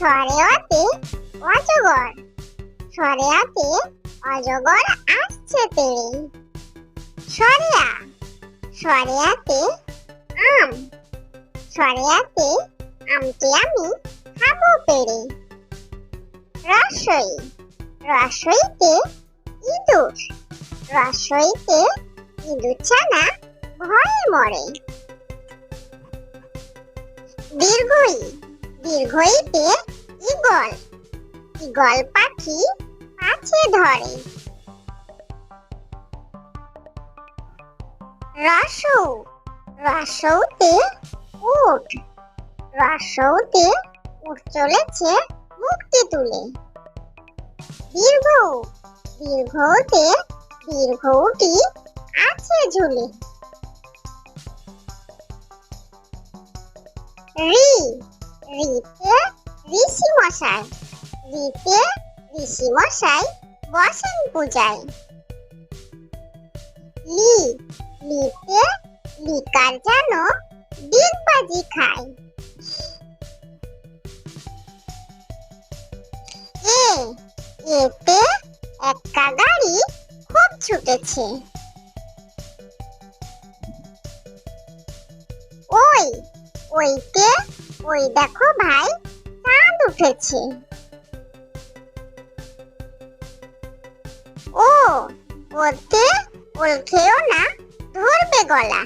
সরেয়াতে অজগর, সরেয়াতে অজগর আসছে তেড়ে। সরেয়া, সরেয়াতে আম, সরেয়াতে আমটি আমি খাবো পেড়ে। রসই, রসইতে ইঁদুর, রসইতে ইঁদুর ছানা ভয়ে মরে। দীর্ঘই, দীর্ঘইতে ঈগল, ঈগল পাখি পাছে ধরে। রসৌ, রসৌতে উট, রসৌতে উট চলেছে মুক্তি তুলে। দীর্ঘ, দীর্ঘতে দীর্ঘটি আছে ঝুলে। রি, রিতে ঋষি মশাই, রিতে ঋষি মশাই বসেন পূজায়। লি, লিতে লিকার যেন ডিগবাজি খায়। এ, এতে একটা গাড়ি খুব ছুটেছে। ওই, ওইতে ওই দেখো ভাই চাঁদ উঠেছে। ও, ওতে ওল খেও না ধরবে গলা।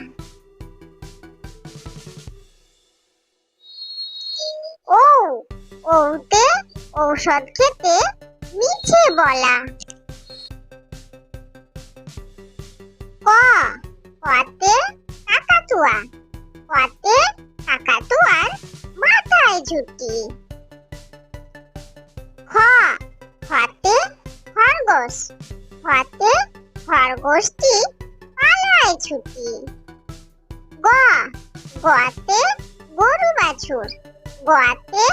ও, ওতে ঔষধ খেতে মিছে বলা। ক, কতে কাকাতুয়া, কতে কাকাতুয়ার মাথায় ঝুঁটি। খ, খতে খরগোশ, খতে খরগোশটি পালায় ছুটি। গ, গতে গরু বাছুর, গতে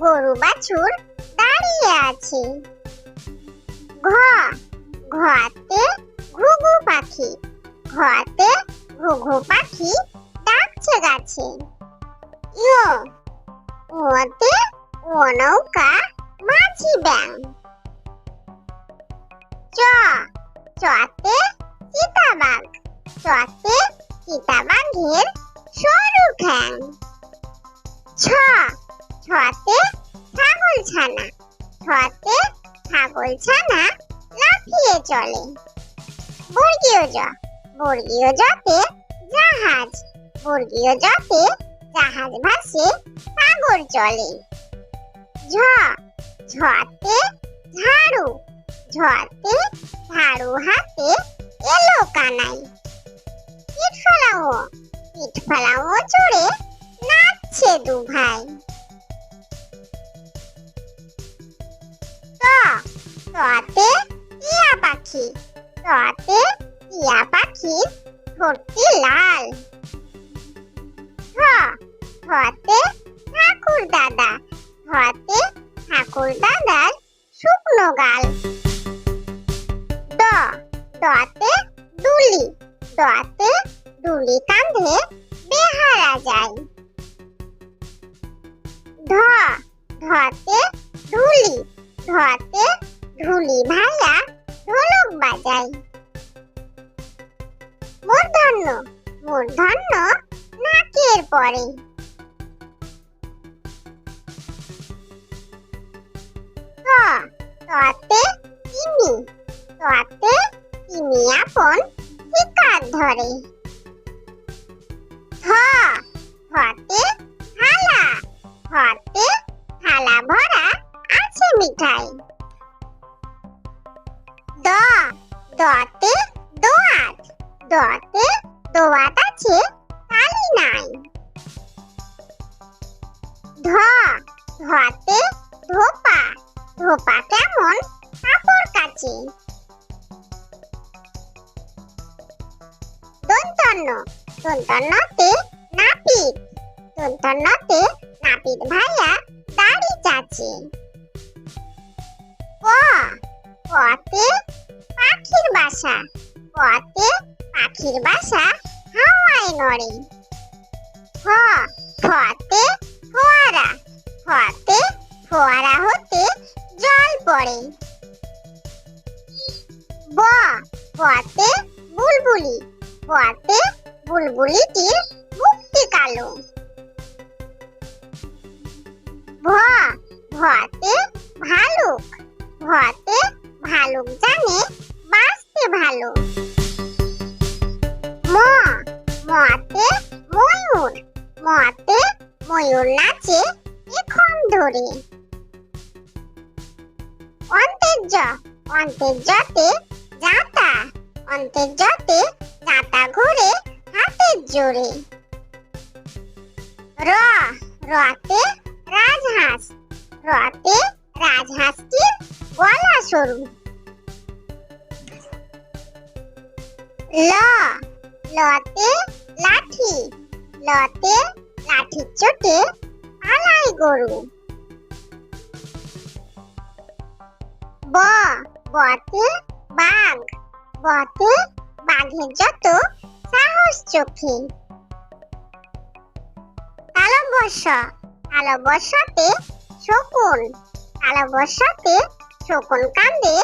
গরু বাছুর দাঁড়িয়ে আছে। ঘ, ঘতে ঘুঘু পাখি, ঘতে ঘুঘু পাখি ডাকছে গাছে। ইয়, ওতে ও নৌকা মাঝি ব্যাং। চ, চতে চিতাবাঘ, চতে চিতাবাঘের সরু ঠ্যাং। ছ, ছতে ছাগল ছানা, ছতে ছাগল ছানা লাফিয়ে চলে। বর্গীয় জ, বর্গীয় জতে জাহাজ, বর্গীয় জতে জাহাজ ভাসে সাগর চলে। ঝ, ঝতে ঝাড়ু, ঝতে ঝাড়ু হাতে এলো কানাই। পিঠ ফেলাও, পিঠ ফেলাও চড়ে নাচছে দু ভাই। ত, ততে টিয়া পাখি, ততে টিয়া পাখির ঠোঁটটি লাল। ঠ, ঠতে ঠাকুর দাদা, ঠতে ঠাকুর দাদার শুকনো গাল। ড, ডতে দুলি, ডতে দুলি কাঁধে বেহারা যায়। ঢ, ঢতে ঢুলি, ঢতে ঢুলি ভাইয়া ঢোলক বাজায়। মূর্ধন্য, মূর্ধন্য নাকের পরে। ত, ততে তিমি, ততে তিমি আপন শিকার ধরে। থ, থতে থালা, থতে থালা ভরা আছে মিঠাই। দ, দতে দোয়াত, দতে দোয়াত আছে তালি নাই। ধ, ধতে ধোপা, ধোপা কেমন কাপড় কাচে। দন্তন্য, দন্তন্যতে নাপিত, দন্তন্যতে নাপিত ভাইয়া দাড়ি চাচে। ক, কতে পাখির বাসা, কতে পাখির বাসা হাওয়ায় নড়ে। খ, খতে ফোয়ারা, খতে ফোয়ারা হতে জল পড়ে। ব বতে বুলবুলি, বতে বুলবুলিটির মুখটি কালো। ভ ভতে ভালুক, ভতে ভালুক জানে বাঁচতে ভালো। ম মতে ময়ূর, মতে ময়ূর নাচে এখন ধরে। অন্তের জ অন্তের জতে জাঁতা, অন্তের জতে জাঁতা ঘুরে হাতের জোরে। র রতে রাজহাঁস, রতে রাজহাঁসটির গলা সরু। ল লতে লাঠি, লতে লাঠির চোটে পালায় গরু। ব বতে বাঘ, বতে বাঘের যত সাহস চোখে। তালব্য তালব্যতে শকুন, তালব্যতে শকুন কান্দে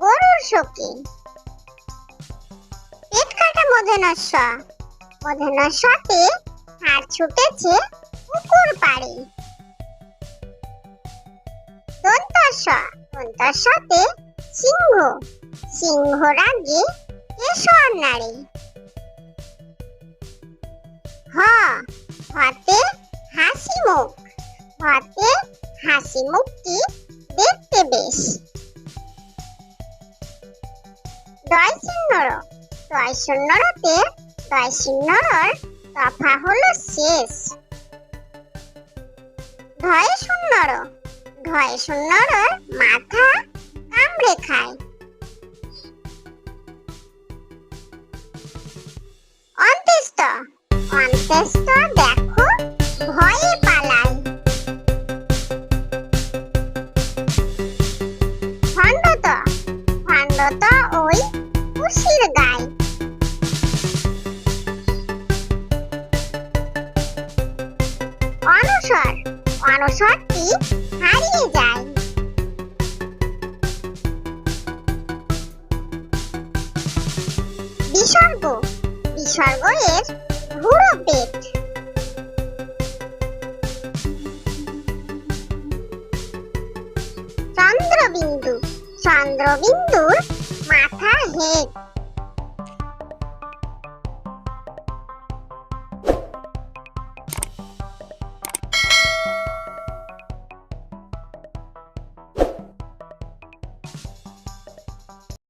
গরুর শোকে। পেট কাটা মূর্ধন্যতে হাড় ছুটেছে পুকুর পাড়ে। দন্তস্বতে সিংহ, সিংহ রাগে কেশর নাড়ে। হ হতে হাসি মুখ, হতে হাসি মুখটি দেখতে বেশ। দয় শূন্যরতে দয় শূন্যর তফা হলো শেষ। ধয় শূন্যর মাথা কামড়ে খায়। অন্ত্যেষ্ঠ দেখো ভয়ে পালায়। খণ্ডত ওই খুশির গায়। অনসরটি হারিয়ে যায়। বিসর্গ এর ভুরো পেট। চন্দ্রবিন্দুর মাথা হেট।